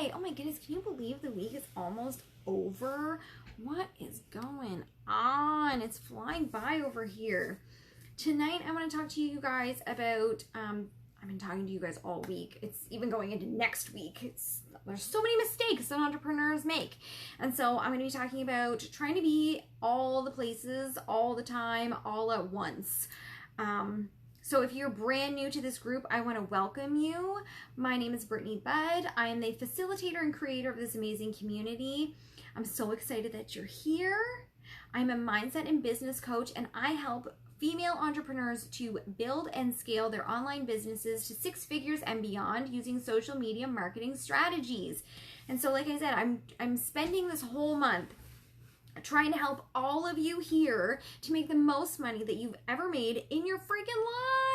Friday. Oh my goodness, can you believe the week is almost over? What is going on? It's flying by over here. Tonight, I want to talk to you guys about, I've been talking to you guys all week. It's even going into next week. There's so many mistakes that entrepreneurs make. And so I'm going to be talking about trying to be all the places, all the time, all at once. So if you're brand new to this group, I want to welcome you. My name is Brittany Budd. I am the facilitator and creator of this amazing community. I'm so excited that you're here. I'm a mindset and business coach, and I help female entrepreneurs to build and scale their online businesses to 6 figures and beyond using social media marketing strategies. And so, like I said, I'm spending this whole month trying to help all of you here to make the most money that you've ever made in your freaking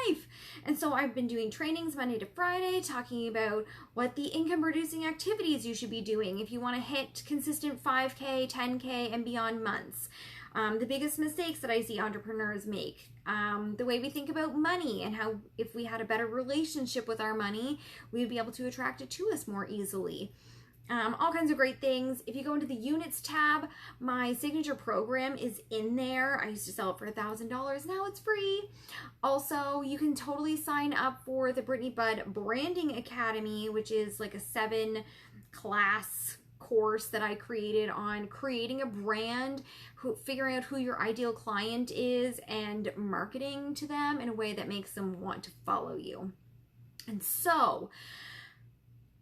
life. And so I've been doing trainings Monday to Friday, talking about what the income producing activities you should be doing if you want to hit consistent 5K, 10K, and beyond months. The biggest mistakes that I see entrepreneurs make, the way we think about money and how if we had a better relationship with our money, we'd be able to attract it to us more easily. All kinds of great things. If you go into the units tab, my signature program is in there. I used to sell it for $1,000. Now it's free. Also, you can totally sign up for the Brittany Budd Branding Academy, which is like a 7-class course that I created on creating a brand, figuring out who your ideal client is, and marketing to them in a way that makes them want to follow you. And so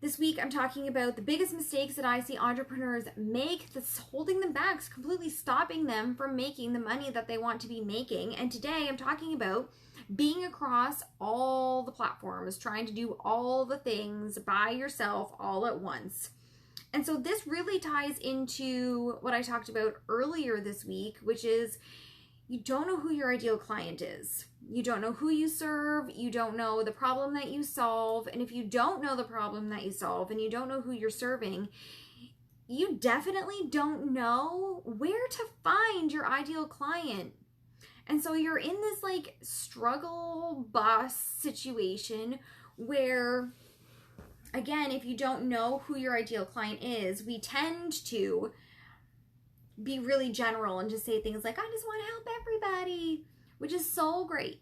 this week, I'm talking about the biggest mistakes that I see entrepreneurs make that's holding them back, completely stopping them from making the money that they want to be making. And today, I'm talking about being across all the platforms, trying to do all the things by yourself all at once. And so this really ties into what I talked about earlier this week, which is you don't know who your ideal client is. You don't know who you serve. You don't know the problem that you solve. And if you don't know the problem that you solve and you don't know who you're serving, you definitely don't know where to find your ideal client. And so you're in this like struggle bus situation where, again, if you don't know who your ideal client is, we tend to be really general and just say things like, I just want to help everybody, which is so great.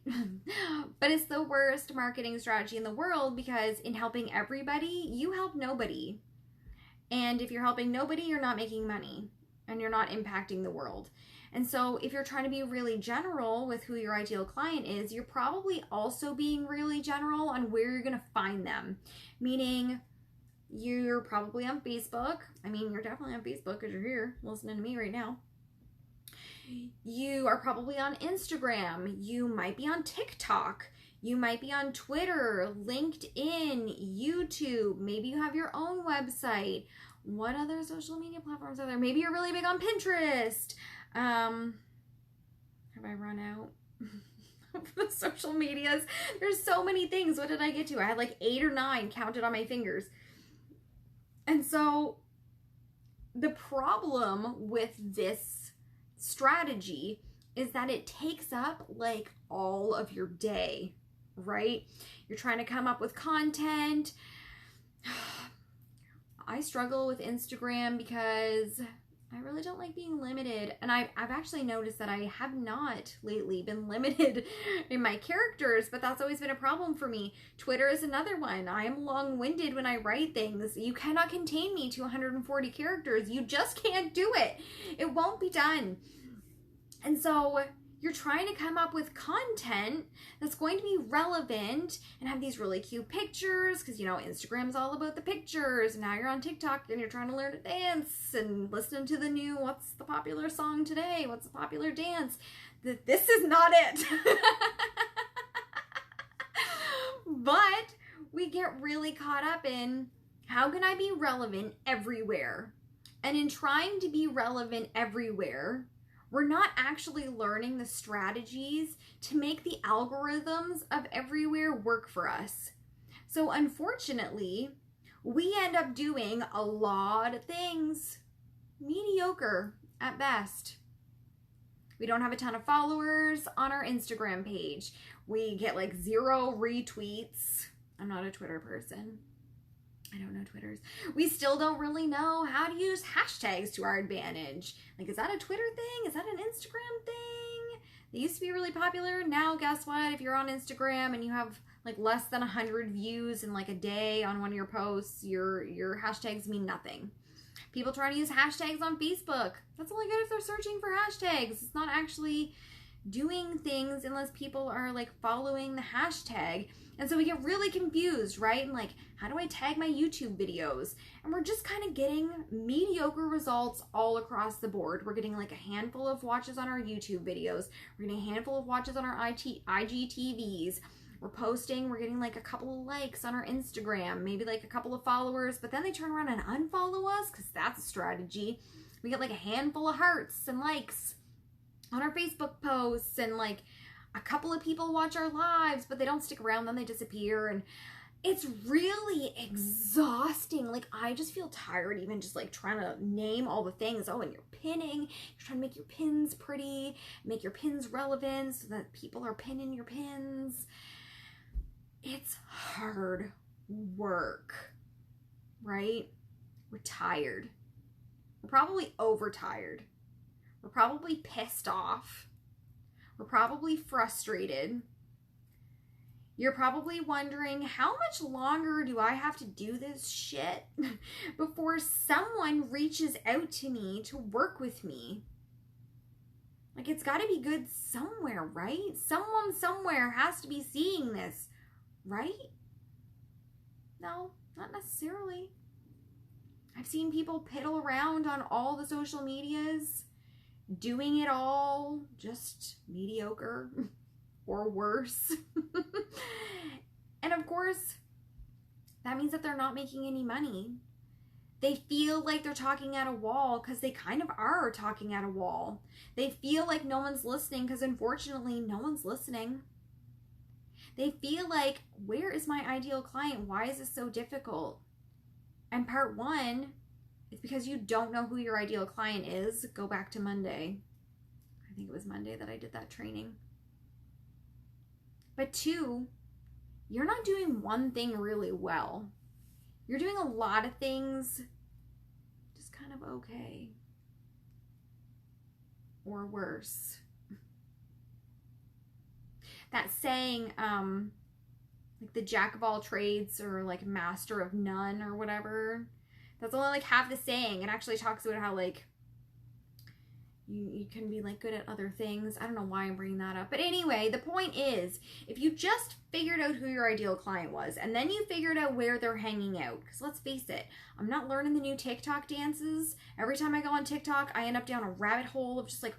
But it's the worst marketing strategy in the world, because in helping everybody, you help nobody. And if you're helping nobody, you're not making money and you're not impacting the world. And so if you're trying to be really general with who your ideal client is, you're probably also being really general on where you're going to find them. Meaning, you're probably on Facebook. I mean, you're definitely on Facebook because you're here listening to me right now. You are probably on Instagram. You might be on TikTok. You might be on Twitter, LinkedIn, YouTube. Maybe you have your own website. What other social media platforms are there? Maybe you're really big on Pinterest. Have I run out of the social medias? There's so many things. What did I get to? I had like 8 or 9 counted on my fingers. And so the problem with this strategy is that it takes up like all of your day, right? You're trying to come up with content. I struggle with Instagram because I really don't like being limited. And I've actually noticed that I have not lately been limited in my characters, but that's always been a problem for me. Twitter is another one. I am long-winded when I write things. You cannot contain me to 140 characters. You just can't do it. It won't be done. And so you're trying to come up with content that's going to be relevant and have these really cute pictures, because, you know, Instagram's all about the pictures. Now you're on TikTok and you're trying to learn to dance and listening to the new, what's the popular song today? What's the popular dance? This is not it. But we get really caught up in, how can I be relevant everywhere? And in trying to be relevant everywhere, we're not actually learning the strategies to make the algorithms of everywhere work for us. So unfortunately, we end up doing a lot of things mediocre at best. We don't have a ton of followers on our Instagram page. We get like 0 retweets. I'm not a Twitter person. I don't know Twitters. We still don't really know how to use hashtags to our advantage. Like, is that a Twitter thing? Is that an Instagram thing? They used to be really popular. Now, guess what? If you're on Instagram and you have like less than 100 views in like a day on one of your posts, your hashtags mean nothing. People trying to use hashtags on Facebook. That's only good if they're searching for hashtags. It's not actually doing things unless people are like following the hashtag. And so we get really confused, right? And like, how do I tag my YouTube videos? And we're just kind of getting mediocre results all across the board. We're getting like a handful of watches on our YouTube videos. We're getting a handful of watches on our IGTVs. We're posting, we're getting like a couple of likes on our Instagram, maybe like a couple of followers, but then they turn around and unfollow us because that's a strategy. We get like a handful of hearts and likes on our Facebook posts, and like a couple of people watch our lives, but they don't stick around, then they disappear. And it's really exhausting. Like, I just feel tired even just like trying to name all the things. Oh, and you're pinning, you're trying to make your pins pretty, make your pins relevant so that people are pinning your pins. It's hard work, right? We're tired. We're probably overtired. We're probably pissed off. We're probably frustrated. You're probably wondering, how much longer do I have to do this shit before someone reaches out to me to work with me? Like, it's got to be good somewhere, right? Someone somewhere has to be seeing this, right? No, not necessarily. I've seen people piddle around on all the social medias, doing it all just mediocre or worse. And of course, that means that they're not making any money. They feel like they're talking at a wall because they kind of are talking at a wall. They feel like no one's listening because unfortunately no one's listening. They feel like, where is my ideal client? Why is this so difficult? And part one, it's because you don't know who your ideal client is. Go back to Monday. I think it was Monday that I did that training. But two, you're not doing one thing really well. You're doing a lot of things just kind of okay. Or worse. That saying, like the jack of all trades or like master of none or whatever, that's only like half the saying. It actually talks about how like you can be like good at other things. I don't know why I'm bringing that up. But anyway, the point is, if you just figured out who your ideal client was and then you figured out where they're hanging out, because let's face it, I'm not learning the new TikTok dances. Every time I go on TikTok, I end up down a rabbit hole of just like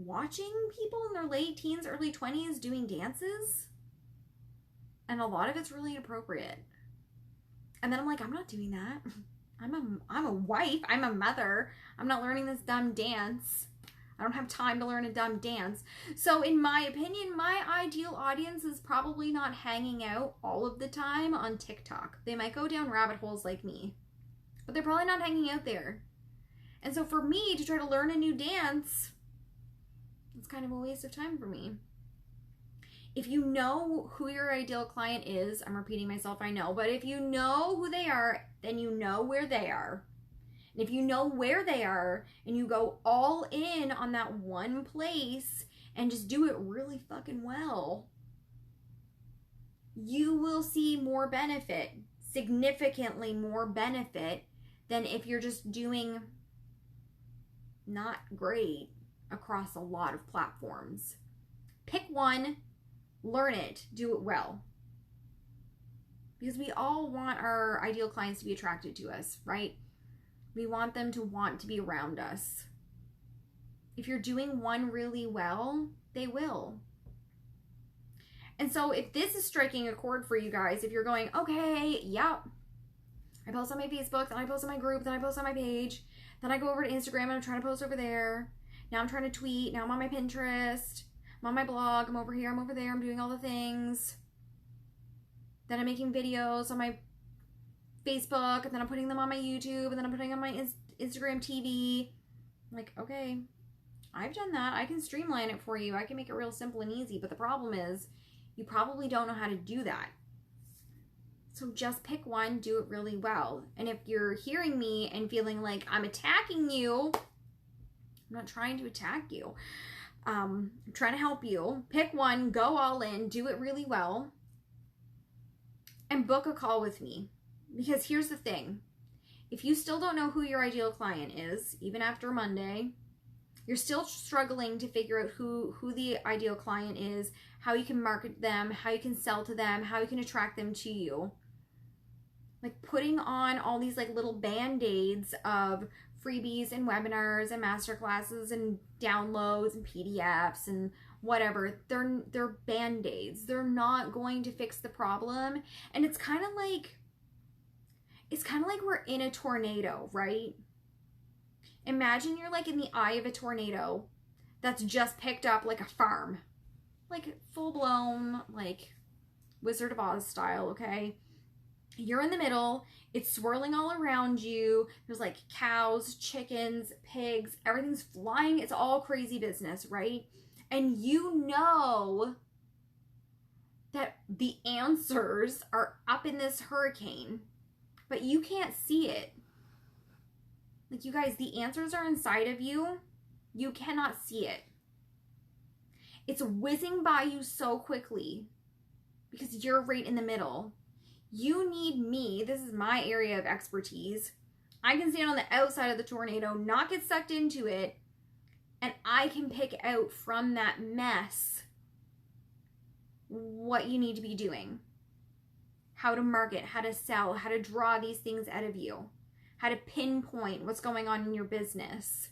watching people in their late teens, early 20s doing dances. And a lot of it's really inappropriate. And then I'm like, I'm not doing that. I'm a wife. I'm a mother. I'm not learning this dumb dance. I don't have time to learn a dumb dance. So in my opinion, my ideal audience is probably not hanging out all of the time on TikTok. They might go down rabbit holes like me, but they're probably not hanging out there. And so for me to try to learn a new dance, it's kind of a waste of time for me. If you know who your ideal client is, I'm repeating myself, I know, but if you know who they are, then you know where they are. And if you know where they are and you go all in on that one place and just do it really fucking well, you will see more benefit, significantly more benefit than if you're just doing not great across a lot of platforms. Pick one, learn it, do it well. Because we all want our ideal clients to be attracted to us, right? We want them to want to be around us. If you're doing one really well, they will. And so if this is striking a chord for you guys, if you're going, okay, yep, I post on my Facebook, then I post on my group, then I post on my page, then I go over to Instagram and I'm trying to post over there. Now I'm trying to tweet, now I'm on my Pinterest, I'm on my blog, I'm over here, I'm over there, I'm doing all the things. Then I'm making videos on my Facebook, and then I'm putting them on my YouTube, and then I'm putting on my Instagram TV. I'm like, okay, I've done that. I can streamline it for you. I can make it real simple and easy. But the problem is, you probably don't know how to do that. So just pick one, do it really well. And if you're hearing me and feeling like I'm attacking you, I'm not trying to attack you. I'm trying to help you. Pick one, go all in, do it really well, and book a call with me. Because here's the thing. If you still don't know who your ideal client is, even after Monday, you're still struggling to figure out who the ideal client is, how you can market them, how you can sell to them, how you can attract them to you. Like putting on all these like little band-aids of freebies and webinars and masterclasses and downloads and PDFs and whatever, they're band-aids. They're not going to fix the problem. And it's kind of like we're in a tornado, right? Imagine you're like in the eye of a tornado that's just picked up like a farm, like full blown, like Wizard of Oz style, okay? You're in the middle, it's swirling all around you. There's like cows, chickens, pigs, everything's flying. It's all crazy business, right? And you know that the answers are up in this hurricane, but you can't see it. Like, you guys, the answers are inside of you. You cannot see it. It's whizzing by you so quickly because you're right in the middle. You need me. This is my area of expertise. I can stand on the outside of the tornado, not get sucked into it, and I can pick out from that mess what you need to be doing. How to market, how to sell, how to draw these things out of you, how to pinpoint what's going on in your business,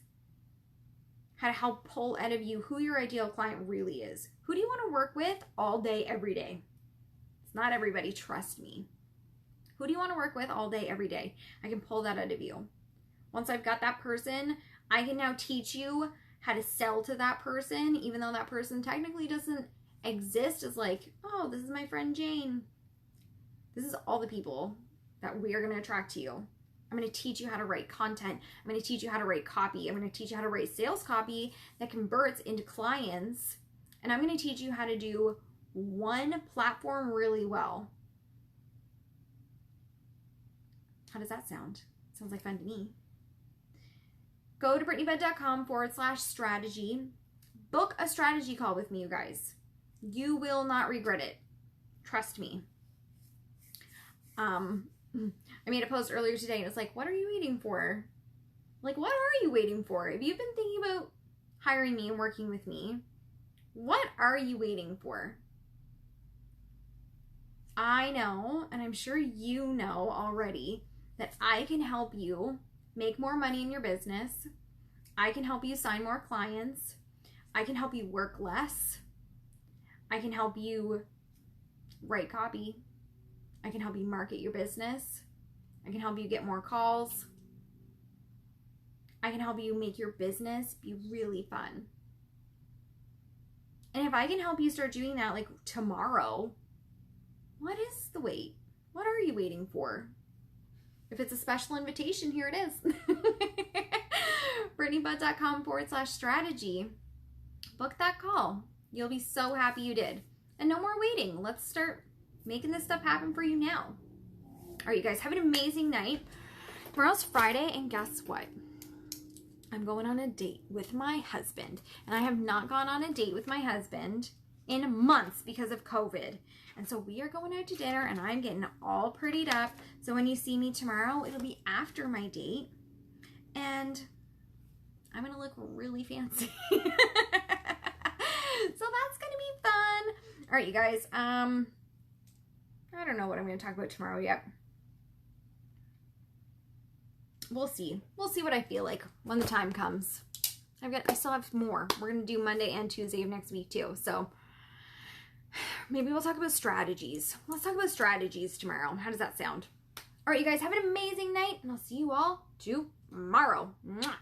how to help pull out of you who your ideal client really is. Who do you want to work with all day, every day? It's not everybody, trust me. Who do you want to work with all day, every day? I can pull that out of you. Once I've got that person, I can now teach you how to sell to that person, even though that person technically doesn't exist as like, oh, this is my friend Jane. This is all the people that we are going to attract to you. I'm going to teach you how to write content. I'm going to teach you how to write copy. I'm going to teach you how to write sales copy that converts into clients. And I'm going to teach you how to do one platform really well. How does that sound? Sounds like fun to me. Go to BrittanyBudd.com/strategy. Book a strategy call with me, you guys. You will not regret it. Trust me. I made a post earlier today and it's like, what are you waiting for? Like, what are you waiting for? If you've been thinking about hiring me and working with me, what are you waiting for? I know, and I'm sure you know already, that I can help you make more money in your business. I can help you sign more clients. I can help you work less. I can help you write copy. I can help you market your business. I can help you get more calls. I can help you make your business be really fun. And if I can help you start doing that like tomorrow, what is the wait? What are you waiting for? If it's a special invitation, here it is. BrittanyBudd.com/strategy. Book that call. You'll be so happy you did. And no more waiting. Let's start making this stuff happen for you now. All right, you guys, have an amazing night. Tomorrow's Friday, and guess what? I'm going on a date with my husband. And I have not gone on a date with my husband in months because of COVID. And so we are going out to dinner, and I'm getting all prettied up. So when you see me tomorrow, it'll be after my date. And I'm going to look really fancy. So that's going to be fun. All right, you guys. I don't know what I'm going to talk about tomorrow yet. We'll see. We'll see what I feel like when the time comes. I still have more. We're going to do Monday and Tuesday of next week too. So maybe we'll talk about strategies. Let's talk about strategies tomorrow. How does that sound? All right, you guys, have an amazing night, and I'll see you all tomorrow. Mwah.